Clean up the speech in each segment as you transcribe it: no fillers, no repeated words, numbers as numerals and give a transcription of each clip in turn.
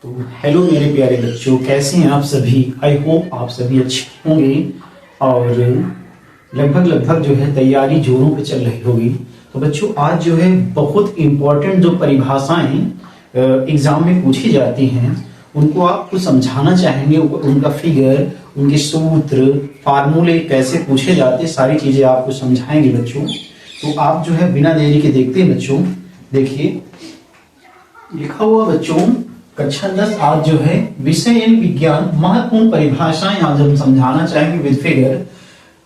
तो हेलो मेरे प्यारे बच्चों, कैसे हैं आप सभी। आई होप आप सभी अच्छे होंगे और लगभग लगभग जो है तैयारी जोरों पे चल रही होगी। तो बच्चों आज जो है बहुत इंपॉर्टेंट जो परिभाषाएं एग्जाम में पूछी जाती हैं उनको आपको समझाना चाहेंगे। उनका फिगर, उनके सूत्र, फार्मूले कैसे पूछे जाते, सारी चीजें आपको समझाएंगे बच्चों। तो आप जो है बिना देरी के देखते हैं बच्चों। देखिए लिखा हुआ बच्चों, कक्षा 10 आज जो है विषय यानी विज्ञान महत्वपूर्ण परिभाषाएं आज हम समझाना चाहेंगे विद फिगर।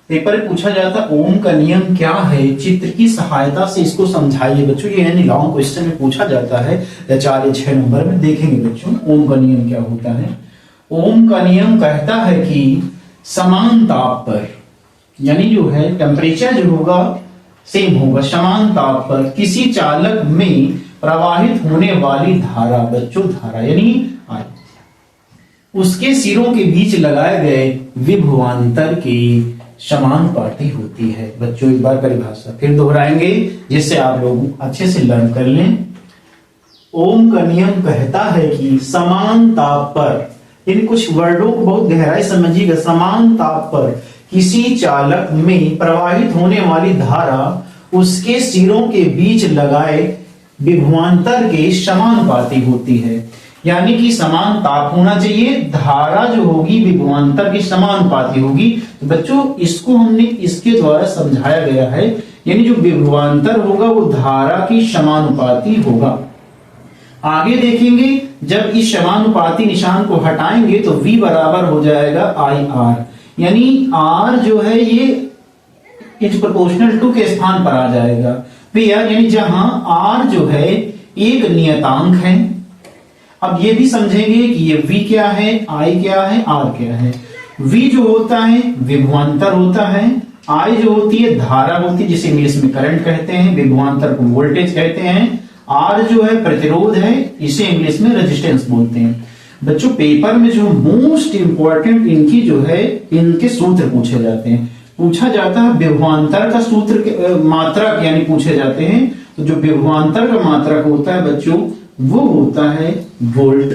पेपर में पूछा जाता ओम का नियम क्या है, चित्र की सहायता से इसको समझाइए बच्चों। ये यानी लॉन्ग क्वेश्चन में पूछा जाता है 4 या 6 नंबर में। देखेंगे बच्चों ओम का नियम क्या होता है। ओम का नियम कहता है कि समान ताप पर, यानी जो है टेम्परेचर जो होगा सेम होगा, समान ताप पर किसी चालक में प्रवाहित होने वाली धारा, बच्चों धारा यानी आई, उसके सिरों के बीच लगाए गए विभवांतर की समानुपाती होती है। बच्चों एक बार परिभाषा फिर दोहराएंगे जिससे आप लोग अच्छे से लर्न कर लें। ओम का नियम कहता है कि समान ताप पर, इन कुछ वर्डों को बहुत गहराई समझिएगा। समान ताप पर किसी चालक में प्रवाहित होने वाली धारा उसके सिरों के बीच लगाए विभवांतर के समानुपाती होती है। यानी कि समान ताप होना चाहिए, धारा जो होगी विभवांतर के समानुपाती होगी। तो बच्चों इसको हमने इसके द्वारा समझाया गया है, यानी जो विभवांतर होगा वो धारा की समानुपाती होगा। आगे देखेंगे जब इस समानुपाती निशान को हटाएंगे तो V बराबर हो जाएगा IR, यानी R जो है ये इज प्रोपोर्शनल टू के स्थान पर आ जाएगा। यानी जहां R जो है एक नियतांक है। अब ये भी समझेंगे कि ये V क्या है, I क्या है, R क्या है। V जो होता है विभवांतर होता है, I जो होती है धारा होती है जिसे इंग्लिश में करंट कहते हैं, विभवांतर को वोल्टेज कहते हैं। R जो है प्रतिरोध है, इसे इंग्लिश में रेजिस्टेंस बोलते हैं। बच्चों पेपर में जो मोस्ट इंपॉर्टेंट इनकी जो है इनके सूत्र पूछे जाते हैं। पूछा जाता है विभवांतर का सूत्र, मात्रक यानी पूछे जाते हैं। तो जो विभवांतर का मात्रक होता है बच्चों वो होता है वोल्ट,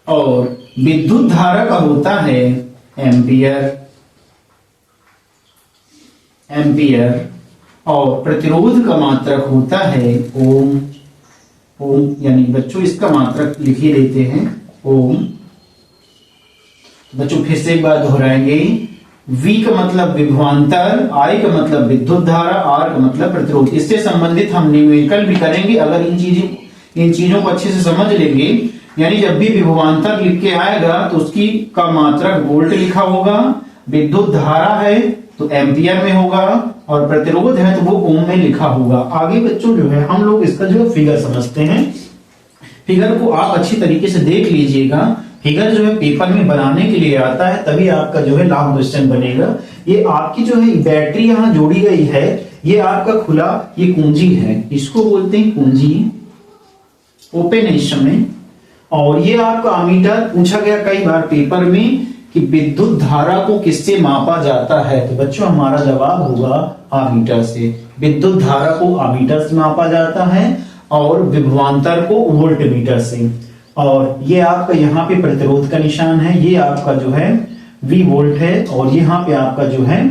और विद्युत धारा का होता है एम्पियर, और प्रतिरोध का मात्रक होता है ओम। ओम यानी बच्चों इसका मात्रक लिख ही लेते हैं ओम। बच्चों फिर से एक बार दोहराएंगे। V का मतलब विभवांतर, I का मतलब विद्युत धारा, R का मतलब प्रतिरोध। इससे संबंधित हम न्यूमेरिकल भी करेंगे अगर इन चीजों को अच्छे से समझ लेंगे। यानी जब भी विभवांतर लिख के आएगा तो उसकी का मात्रक वोल्ट लिखा होगा, विद्युत धारा है तो एम्पियर में होगा, और प्रतिरोध है तो वो ओम में लिखा होगा। आगे बच्चों जो है हम लोग इसका जो फिगर समझते हैं। फिगर को आप अच्छी तरीके से देख लीजिएगा। फिगर जो है पेपर में बनाने के लिए आता है, तभी आपका जो है लॉन्ग क्वेश्चन बनेगा। ये आपकी जो है बैटरी यहाँ जोड़ी गई है, ये आपका खुला ये कुंजी है, इसको बोलते हैं कुंजी, ओपन है इस समय। और ये आपका अमीटर, पूछा गया कई बार पेपर में कि विद्युत धारा को किससे मापा जाता है, तो बच्चों हमारा जवाब होगा अमीटर से। विद्युत धारा को अमीटर से मापा जाता है और विभवांतर को वोल्ट मीटर से। और ये आपका यहाँ पे प्रतिरोध का निशान है, ये आपका जो है V वोल्ट है, और यहाँ पे आपका जो है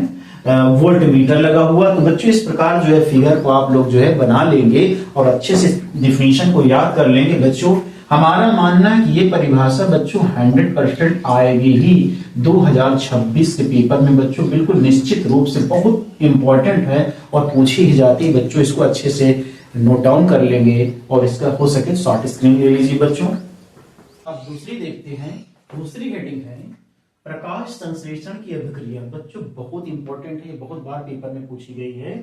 वोल्ट मीटर लगा हुआ। तो बच्चों इस प्रकार जो है फिगर को आप लोग जो है बना लेंगे और अच्छे से डिफिनीशन को याद कर लेंगे। बच्चों हमारा मानना है कि ये परिभाषा बच्चों 100% आएगी ही 2026 के पेपर में। बच्चों बिल्कुल निश्चित रूप से बहुत इंपॉर्टेंट है और पूछी ही जाती है। बच्चों इसको अच्छे से नोट डाउन कर लेंगे और इसका हो सके शॉर्ट स्क्रीन ले लीजिए बच्चों। अब दूसरी देखते हैं, दूसरी हेडिंग है प्रकाश संश्लेषण की अभिक्रिया। बच्चों बहुत इंपॉर्टेंट है, बहुत बार पेपर में पूछी गई है।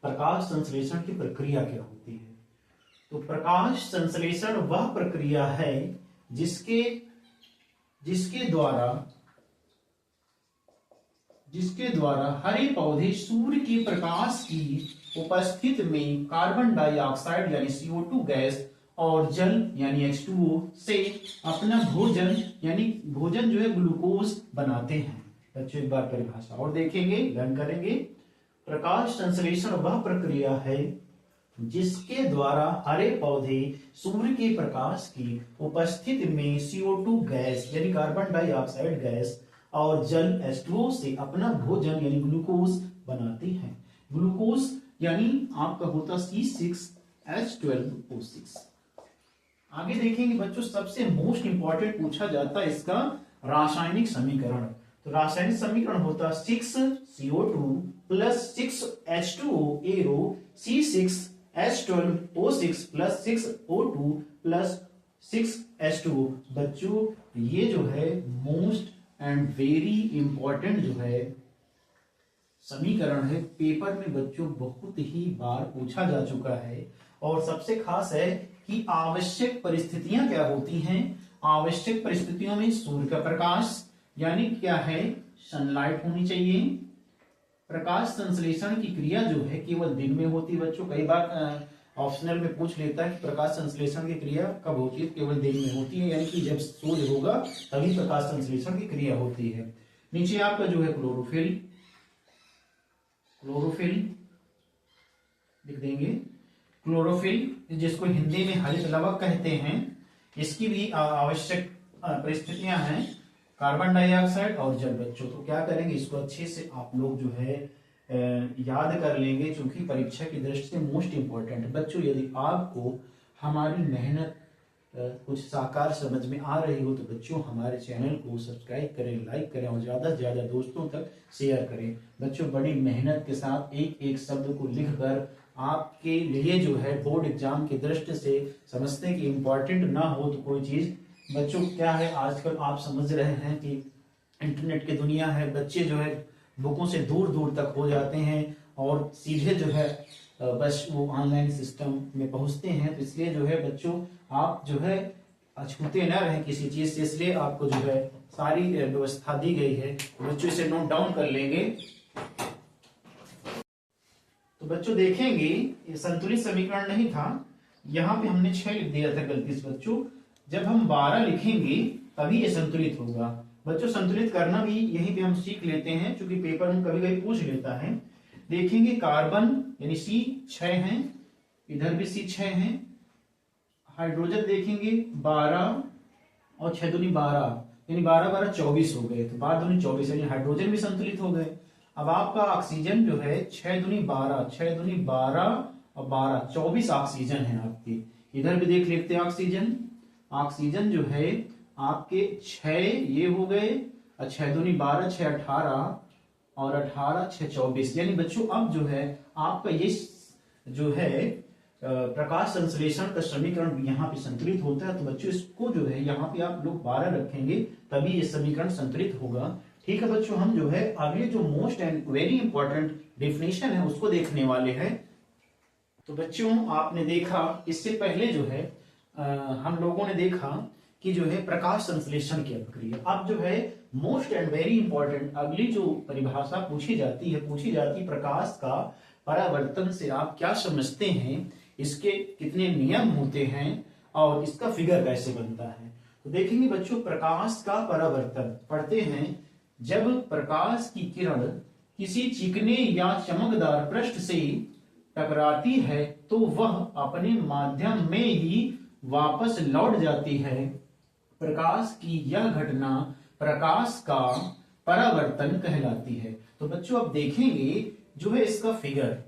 प्रकाश संश्लेषण की प्रक्रिया क्या होती है। तो प्रकाश संश्लेषण वह प्रक्रिया है जिसके द्वारा हरे पौधे सूर्य के प्रकाश की उपस्थिति में कार्बन डाइऑक्साइड यानी CO2 गैस और जल यानी H2O से अपना भोजन यानी भोजन जो है ग्लूकोज बनाते हैं। बच्चों एक बार परिभाषा और देखेंगे, लर्न करेंगे। प्रकाश संश्लेषण वह प्रक्रिया है जिसके द्वारा हरे पौधे सूर्य के प्रकाश की उपस्थिति में CO2 गैस यानी कार्बन डाइऑक्साइड गैस और जल H2O से अपना भोजन यानी ग्लूकोज बनाते हैं। ग्लूकोज यानी आपका होता C6H12O6। आगे देखेंगे बच्चों, सबसे मोस्ट इंपॉर्टेंट पूछा जाता है इसका रासायनिक समीकरण। तो रासायनिक समीकरण होता 6CO2 plus 6H2O arrow C6H12O6 plus 6O2 plus 6H2O। बच्चों ये जो है मोस्ट एंड वेरी इंपॉर्टेंट जो है समीकरण है, पेपर में बच्चों बहुत ही बार पूछा जा चुका है। और सबसे खास है कि आवश्यक परिस्थितियां क्या होती हैं। आवश्यक परिस्थितियों में सूर्य का प्रकाश यानी क्या है, सनलाइट होनी चाहिए। प्रकाश संश्लेषण की क्रिया जो है केवल दिन में होती है। बच्चों कई बार ऑप्शनल में पूछ लेता है कि प्रकाश संश्लेषण की क्रिया कब होती है, केवल दिन में होती है, यानी कि जब सूर्य होगा तभी प्रकाश संश्लेषण की क्रिया होती है। नीचे आपका जो है क्लोरोफिल लिख देंगे। क्लोरोफिल जिसको हिंदी में हरित लवक कहते हैं, इसकी भी आवश्यक परिस्थितियां हैं, कार्बन डाइऑक्साइड और जल। बच्चों तो क्या करेंगे, इसको अच्छे से आप लोग जो है याद कर लेंगे, क्योंकि परीक्षा की दृष्टि से मोस्ट इंपॉर्टेंट है। बच्चों यदि आपको हमारी मेहनत कुछ साकार समझ में आ रही हो तो बच्चों हमारे चैनल को सब्सक्राइब करें, लाइक करें और ज्यादा से ज्यादा दोस्तों तक शेयर करें। बच्चों बड़ी मेहनत के साथ एक एक शब्द को लिखकर आपके लिए जो है बोर्ड एग्जाम की दृष्टि से समझते हैं कि इंपॉर्टेंट ना हो तो कोई चीज। बच्चों क्या है, आजकल आप समझ रहे हैं कि इंटरनेट की दुनिया है, बच्चे जो है बुकों से दूर दूर तक हो जाते हैं और सीधे जो है बस वो ऑनलाइन सिस्टम में पहुंचते हैं। तो इसलिए जो है बच्चों आप जो है अछूते न रहें किसी चीज से, इसलिए आपको जो है सारी व्यवस्था दी गई है। तो बच्चों इसे नोट डाउन कर लेंगे। तो बच्चों देखेंगे ये संतुलित समीकरण नहीं था, यहाँ पे हमने 6 लिख दिया था गलती से। बच्चों जब हम 12 लिखेंगे तभी ये संतुलित होगा। बच्चों संतुलित करना भी यहीं पे हम सीख लेते हैं, क्योंकि पेपर में कभी कभी पूछ लेता है। देखेंगे कार्बन यानी C6 है, इधर भी C6 है। हाइड्रोजन देखेंगे 12 और 6 दूनी 12 यानी 12 12 24 हो गए, तो 12 दूनी 24 यानी हाइड्रोजन भी संतुलित हो गए। अब आपका ऑक्सीजन जो है 6 दूनी 12 6 दूनी 12 और 12 24 ऑक्सीजन है आपके। इधर भी देख लेते हैं ऑक्सीजन। ऑक्सीजन जो है आपके 6 ये हो गए और 6 दूनी 12 6 18 और 18 6 24 यानी बच्चों अब जो है आपका ये जो है प्रकाश संश्लेषण का समीकरण यहाँ पे संतुलित होता है। तो बच्चों इसको जो है यहाँ पे आप लोग 12 रखेंगे तभी ये समीकरण संतुलित होगा। ठीक है बच्चों, हम जो है आगे जो most and very important definition है उसको देखने वाले हैं। तो बच्चों आपने देखा इससे पहले जो है हम लोगों ने देखा कि जो है प्रकाश संश्लेषण की प्रक्रिया। अब जो है मोस्ट एंड वेरी इंपॉर्टेंट अगली जो परिभाषा पूछी जाती है प्रकाश का परावर्तन से आप क्या समझते हैं, इसके कितने नियम होते हैं और इसका फिगर कैसे बनता है। तो देखेंगे बच्चों प्रकाश का परावर्तन पढ़ते हैं, जब प्रकाश की किरण किसी चिकने या चमकदार पृष्ठ से टकराती है तो वह अपने माध्यम में ही वापस लौट जाती है। प्रकाश की यह घटना प्रकाश का परावर्तन कहलाती है। तो बच्चों अब देखेंगे जो है इसका फिगर,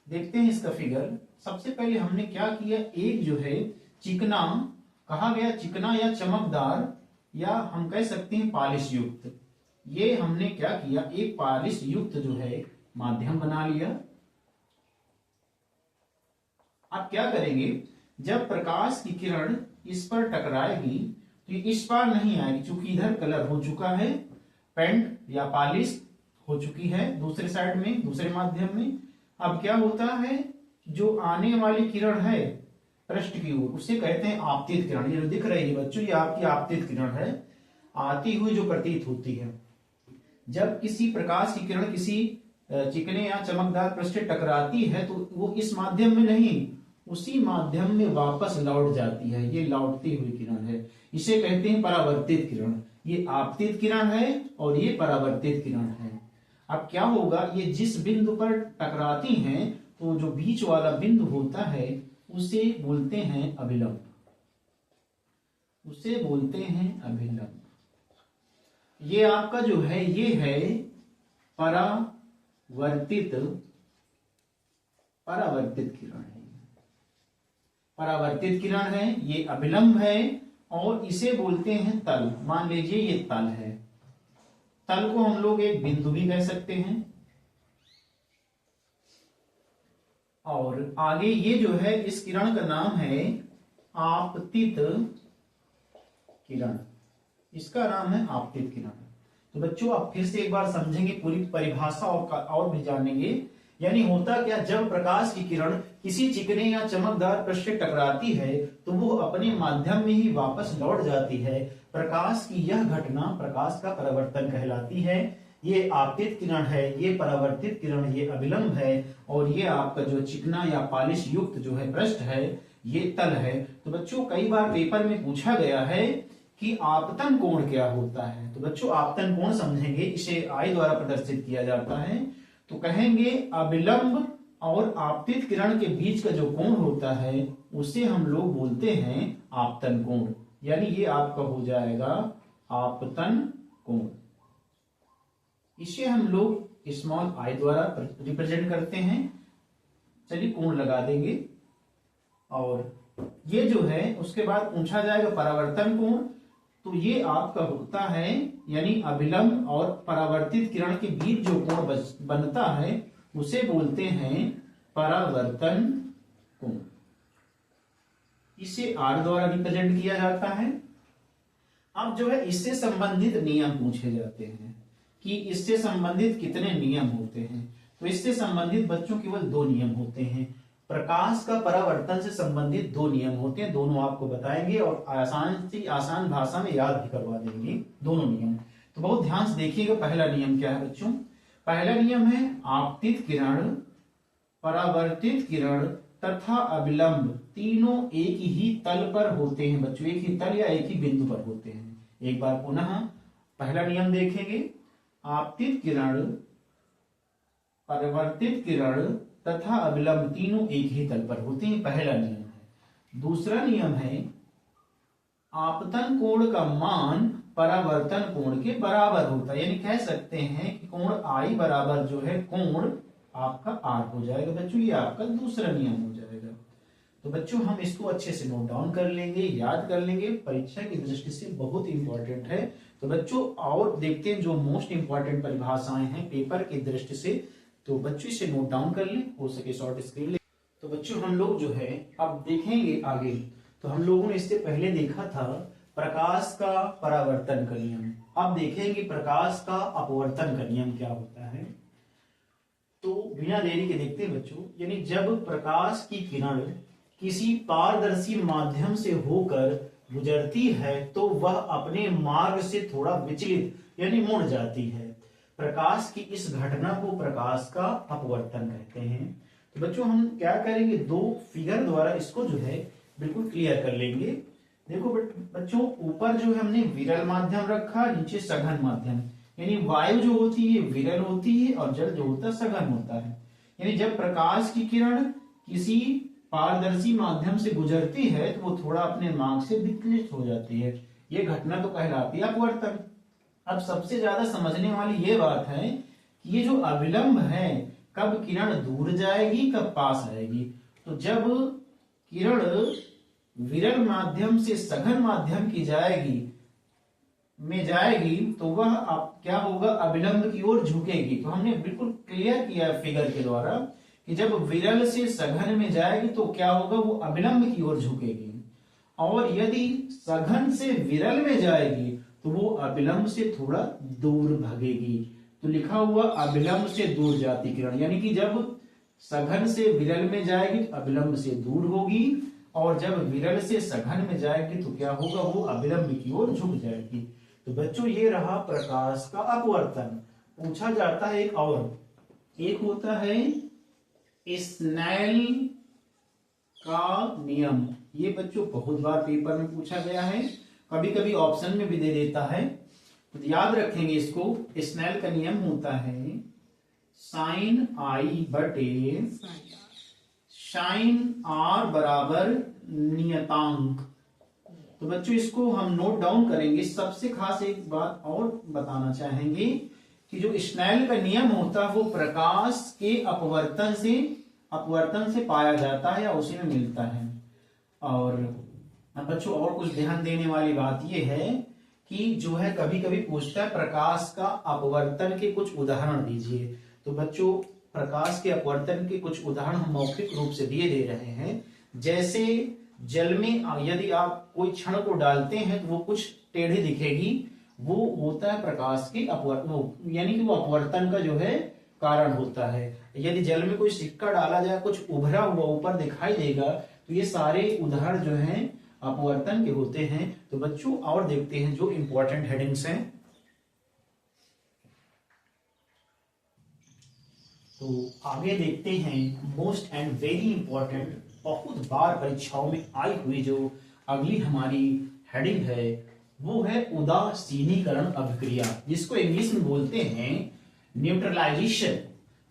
देखते हैं इसका फिगर। सबसे पहले हमने क्या किया, एक जो है चिकना कहा गया, चिकना या चमकदार या हम कह सकते हैं पालिश युक्त, ये हमने क्या किया, एक पालिश युक्त जो है माध्यम बना लिया। अब क्या करेंगे, जब प्रकाश की किरण इस पर टकराएगी तो ये इस पार नहीं आएगी, क्योंकि इधर कलर हो चुका है, पेंट या पॉलिश हो चुकी है दूसरे साइड में, दूसरे माध्यम में। अब क्या होता है, जो आने वाली किरण है पृष्ठ की ओर उसे कहते हैं आपतित किरण। ये दिख रही है बच्चों, ये आपकी आपतित किरण है, आती हुई जो प्रतीत होती है। जब किसी प्रकाश की किरण किसी चिकने या चमकदार पृष्ठ से टकराती है तो वो इस माध्यम में नहीं, उसी माध्यम में वापस लौट जाती है। ये लौटती हुई किरण है, इसे कहते हैं परावर्तित किरण। ये आपतित किरण है और ये परावर्तित किरण है। अब क्या होगा, ये जिस बिंदु पर टकराती हैं तो जो बीच वाला बिंदु होता है उसे बोलते हैं अभिलंब, उसे बोलते हैं अभिलंब। ये आपका जो है ये है परावर्तित किरण है, परावर्तित किरण है, ये अभिलंब है और इसे बोलते हैं तल। मान लीजिए ये तल है, तल को हम लोग एक बिंदु भी कह सकते हैं। और आगे ये जो है इस किरण का नाम है आपतित किरण, इसका नाम है आपतित किरण। तो बच्चों आप फिर से एक बार समझेंगे, पूरी परिभाषा और भी जानेंगे। यानी होता क्या, जब प्रकाश की किरण किसी चिकने या चमकदार पृष्ठ से टकराती है तो वो अपने माध्यम में ही वापस लौट जाती है। प्रकाश की यह घटना प्रकाश का परावर्तन कहलाती है। ये आपतित किरण है, ये परावर्तित किरण, ये अभिलंब है और ये आपका जो चिकना या पॉलिश युक्त जो है पृष्ठ है ये तल है। तो बच्चों कई बार पेपर में पूछा गया है कि आपतन कोण क्या होता है। तो बच्चों आपतन कोण समझेंगे, इसे आई द्वारा प्रदर्शित किया जाता है। तो कहेंगे अभिलंब और आपतित किरण के बीच का जो कोण होता है उसे हम लोग बोलते हैं आपतन कोण। यानी ये आपका हो जाएगा आपतन कोण। इसे हम लोग स्मॉल आई द्वारा रिप्रेजेंट करते हैं। चलिए कोण लगा देंगे। और ये जो है उसके बाद पूछा जाएगा परावर्तन कोण। तो ये आपका होता है यानी अभिलंब और परावर्तित किरण के बीच जो कोण बनता है उसे बोलते हैं परावर्तन कोण। इसे आर द्वारा रिप्रेजेंट किया जाता है। अब जो है इससे संबंधित नियम पूछे जाते हैं कि इससे संबंधित कितने नियम होते हैं। तो इससे संबंधित बच्चों केवल 2 नियम होते हैं। प्रकाश का परावर्तन से संबंधित 2 नियम होते हैं, दोनों आपको बताएंगे और आसान भाषा में याद भी करवा देंगे दोनों नियम। तो बहुत ध्यान से देखिएगा। पहला नियम क्या है बच्चों? पहला नियम है आपतित किरण, परावर्तित किरण तथा अभिलंब तीनों एक ही तल पर होते हैं। बच्चों एक ही तल या एक ही बिंदु पर होते हैं। एक बार पुनः पहला नियम देखेंगे, आपतित किरण, परावर्तित किरण तथा अभिलंब तीनों एक ही तल पर होते हैं, पहला नियम है। दूसरा नियम है आपतन कोण का मान परावर्तन कोण के बराबर होता है। यानी कह सकते हैं कि कोण आई बराबर जो है कोण आपका आर हो जाएगा। बच्चों ये आपका दूसरा नियम हो जाएगा। तो बच्चों हम इसको अच्छे से नोट डाउन कर लेंगे, याद कर लेंगे, परीक्षा की दृष्टि से बहुत इंपॉर्टेंट है। तो बच्चों और देखते हैं जो मोस्ट इंपॉर्टेंट परिभाषाएं हैं पेपर की दृष्टि से। तो बच्चों इसे नोट डाउन कर ले, हो सके शॉर्ट स्क्रीन ले। तो बच्चों हम लोग जो है अब देखेंगे आगे। तो हम लोगों ने इससे पहले देखा था प्रकाश का परावर्तन का नियम। अब देखेंगे प्रकाश का अपवर्तन का नियम क्या होता है। तो बिना देरी के देखते हैं बच्चों। यानी जब प्रकाश की किरण किसी पारदर्शी माध्यम से होकर गुजरती है तो वह अपने मार्ग से थोड़ा विचलित यानी मुड़ जाती है। प्रकाश की इस घटना को प्रकाश का अपवर्तन कहते हैं। तो बच्चों हम क्या करेंगे, 2 फिगर द्वारा इसको जो है बिल्कुल क्लियर कर लेंगे। देखो बच्चों ऊपर जो है हमने विरल माध्यम रखा, नीचे सघन माध्यम। यानी वायु जो होती है विरल होती है और जल जो होता है सघन होता है। यानी जब प्रकाश की किरण किसी पारदर्शी माध्यम से गुजरती है तो वो थोड़ा अपने मार्ग से विचलित हो जाती है। ये घटना तो कहलाती है अपवर्तन। अब सबसे ज्यादा समझने वाली ये बात है कि ये जो अभिलंब है कब किरण दूर जाएगी कब पास आएगी। तो जब किरण विरल माध्यम से सघन माध्यम की जाएगी तो वह क्या होगा, अभिलंब की ओर झुकेगी। तो हमने बिल्कुल क्लियर किया फिगर के द्वारा कि जब विरल से सघन में जाएगी तो क्या होगा, वो अभिलंब की ओर झुकेगी। और यदि सघन से विरल में जाएगी तो वो अभिलंब से थोड़ा दूर भागेगी। तो लिखा हुआ अभिलंब से दूर जाती किरण। यानी कि जब सघन से विरल में जाएगी तो अभिलंब से दूर होगी और जब विरल से सघन में जाएगी तो क्या होगा, वो अभिलंब की ओर झुक जाएगी। तो बच्चों ये रहा प्रकाश का अपवर्तन। पूछा जाता है एक होता है स्नेल का नियम। ये बच्चों बहुत बार पेपर में पूछा गया है, कभी कभी ऑप्शन में भी दे देता है। तो याद रखेंगे इसको। स्नेल का नियम होता है साइन आई बटे साइन आर बराबर नियतांक। तो बच्चों इसको हम नोट डाउन करेंगे। सबसे खास एक बात और बताना चाहेंगे कि जो स्नेल का नियम होता है वो प्रकाश के अपवर्तन से पाया जाता है या उसी में मिलता है। और बच्चों और कुछ ध्यान देने वाली बात यह है कि जो है कभी कभी पूछता है प्रकाश का अपवर्तन के कुछ उदाहरण दीजिए। तो बच्चों प्रकाश के अपवर्तन के कुछ उदाहरण हम मौखिक रूप से दिए दे रहे हैं। जैसे जल में यदि आप कोई क्षण को डालते हैं तो वो कुछ टेढ़ी दिखेगी, वो होता है प्रकाश के अपवर्तन, यानी कि वो अपवर्तन का जो है कारण होता है। यदि जल में कोई सिक्का डाला जाए कुछ उभरा हुआ ऊपर दिखाई देगा, तो ये सारे उदाहरण जो हैं अपवर्तन के होते हैं। तो बच्चों और देखते हैं जो इंपॉर्टेंट हेडिंग्स हैं। तो आगे देखते हैं मोस्ट एंड वेरी इंपॉर्टेंट, बहुत बार परीक्षाओं में आई हुई जो अगली हमारी हेडिंग है वो है उदासीनीकरण अभिक्रिया, जिसको इंग्लिश में बोलते हैं न्यूट्रलाइजेशन।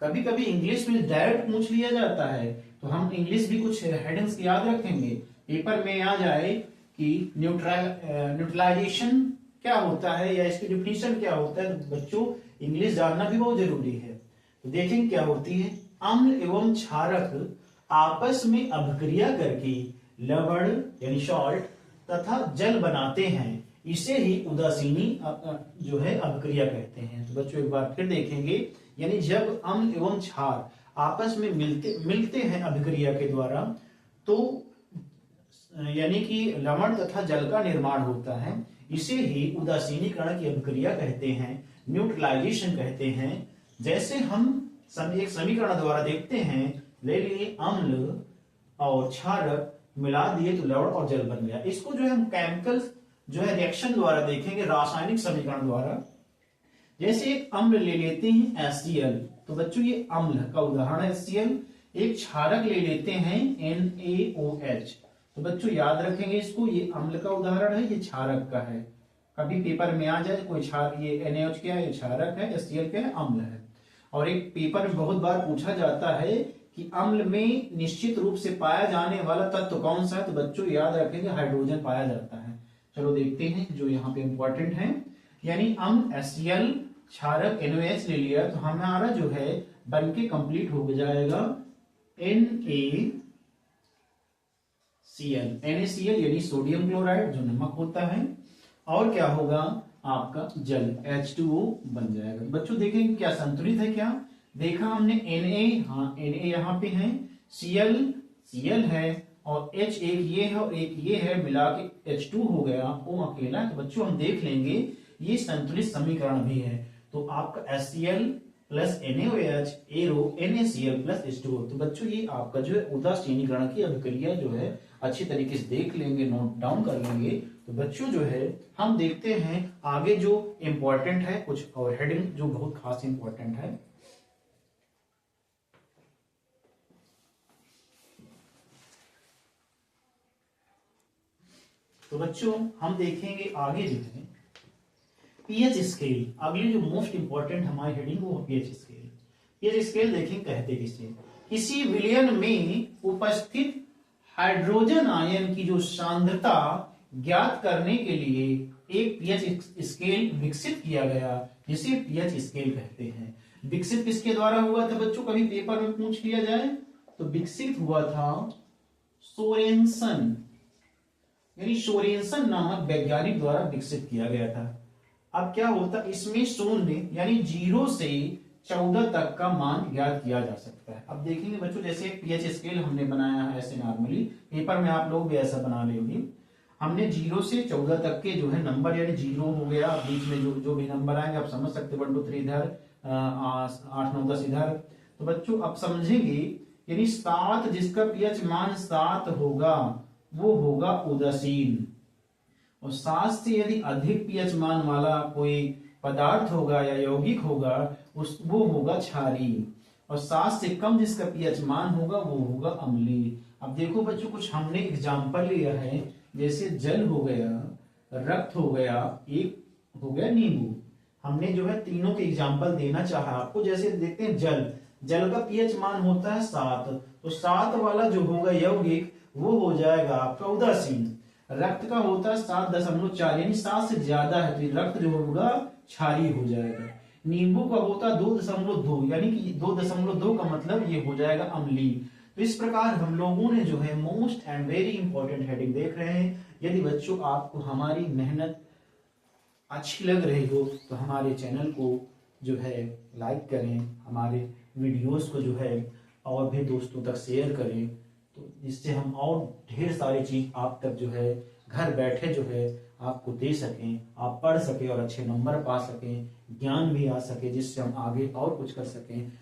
कभी कभी इंग्लिश में डायरेक्ट पूछ लिया जाता है, तो हम इंग्लिश भी कुछ हेडिंग्स याद रखेंगे। पेपर में आ जाए कि न्यूट्रलाइजेशन क्या होता है या इसकी डिफिनीशन क्या होता है, तो बच्चों इंग्लिश जानना भी बहुत जरूरी है। तो देखें क्या होती है। अम्ल एवं क्षारक आपस में अभिक्रिया करके लवण यानी सॉल्ट तथा जल बनाते हैं, इसे ही उदासीनी जो है अभिक्रिया कहते हैं। तो बच्चों एक बार फिर देखेंगे, यानी जब अम्ल एवं क्षार आपस में मिलते हैं अभिक्रिया के द्वारा, तो यानी कि लवण तथा जल का निर्माण होता है, इसे ही उदासीनीकरण की अभिक्रिया कहते हैं, न्यूट्रलाइजेशन कहते हैं। जैसे हम एक समीकरण द्वारा देखते हैं, ले लिए अम्ल और क्षारक मिला दिए तो लवण और जल बन गया। इसको जो है हम केमिकल जो है रिएक्शन द्वारा देखेंगे, रासायनिक समीकरण द्वारा। जैसे एक अम्ल ले लेते हैं HCl, तो बच्चों ये अम्ल का उदाहरण है HCl। एक क्षारक ले लेते हैं NaOH, तो बच्चों याद रखेंगे इसको, ये अम्ल का उदाहरण है, ये क्षारक का है। कभी पेपर में आ जाए कोई क्षार, ये NaOH क्या है, ये क्षारक है, HCl क्या है, अम्ल है। और एक पेपर में बहुत बार पूछा जाता है कि अम्ल में निश्चित रूप से पाया जाने वाला तत्व कौन सा है, तो बच्चों याद रखेंगे हाइड्रोजन पाया जाता है। चलो देखते हैं जो यहाँ पे इंपॉर्टेंट है। यानी अम्ल HCl, क्षारक NaOH ले लिया, तो हमारा जो है बनके कंप्लीट हो जाएगा NaCl। NaCl यानी सोडियम क्लोराइड जो नमक होता है, और क्या होगा आपका जल H2O बन जाएगा। बच्चों देखें क्या संतुलित है, क्या देखा हमने Na, हाँ Na यहाँ पे है, Cl है, और H एक ये है और एक ये है, मिला के H2 हो गया, O अकेला। तो बच्चों हम देख लेंगे ये संतुलित समीकरण भी है। तो आपका HCl plus NaOH arrow NaCl plus H2O। तो बच्चों ये आपका जो है उदासीनीकरण की अभिक्रिया जो है अच्छी तरीके से देख लेंगे, नोट डाउन कर लेंगे। तो बच्चों जो है हम देखते हैं आगे जो इंपॉर्टेंट है, कुछ और हेडिंग जो बहुत खास इंपॉर्टेंट है। तो बच्चों हम देखेंगे आगे जो है पीएच स्केल। अगली जो मोस्ट इंपॉर्टेंट हमारी हेडिंग वो पीएच स्केल। पीएच स्केल देखें कहते किसे, किसी विलयन में उपस्थित हाइड्रोजन आयन की जो सांद्रता ज्ञात करने के लिए एक पीएच स्केल विकसित किया गया, जिसे पीएच स्केल कहते हैं। विकसित किसके द्वारा हुआ था बच्चों, कभी पेपर में पूछ लिया जाए तो विकसित हुआ था सोरेनसन, यानी सोरेनसन नामक वैज्ञानिक द्वारा विकसित किया गया था। अब क्या होता, इसमें शून्य यानी 0 से 14 तक का मान ज्ञात किया जा सकता है। अब देखेंगे बच्चों, जैसे पीएच स्केल हमने बनाया है ऐसे नॉर्मली, पेपर में आप लोग भी ऐसा बना लेंगे। हमने 0 से 14 तक के जो है नंबर, यानी 0 हो गया, बीच में जो भी नंबर आएंगे आप समझ सकते हैं, 1 2 3 इधर, 8 9 10 इधर। तो बच्चों अब समझेंगे, यानी 7 जिसका पीएच मान 7 होगा वो होगा उदासीन, और 7 से यदि अधिक पीएच मान वाला कोई पदार्थ होगा या यौगिक होगा वो होगा क्षारीय, और 7 से कम जिसका पीएच मान होगा वो होगा अम्लीय। अब देखो बच्चों कुछ हमने एग्जाम्पल लिया है, जैसे जल हो गया, रक्त हो गया, एक हो गया नींबू। हमने जो है तीनों के एग्जाम्पल देना चाहा आपको। जैसे देखते हैं जल का पीएच मान होता है 7, तो 7 वाला जो होगा यौगिक वो हो जाएगा आपका उदासीन। रक्त का होता है 7.4 यानी 7 से ज्यादा है तो ये रक्त जो होगा क्षारीय हो जाएगा। नींबू का होता 2.2 यानी कि 2.2 का मतलब ये हो जाएगा अम्लीय। तो इस प्रकार हम लोगों ने जो है most and very important heading देख रहे हैं। यदि बच्चों आपको हमारी मेहनत अच्छी लग रही हो तो हमारे चैनल को जो है लाइक करें, हमारे वीडियोस को जो है और भी दोस्तों तक शेयर करें, तो जिससे हम और ढेर सारी चीज आप तक जो है घर बैठे जो है आपको दे सकें, आप पढ़ सकें और अच्छे नंबर पा सकें, ज्ञान भी आ सके जिससे हम आगे और कुछ कर सकें।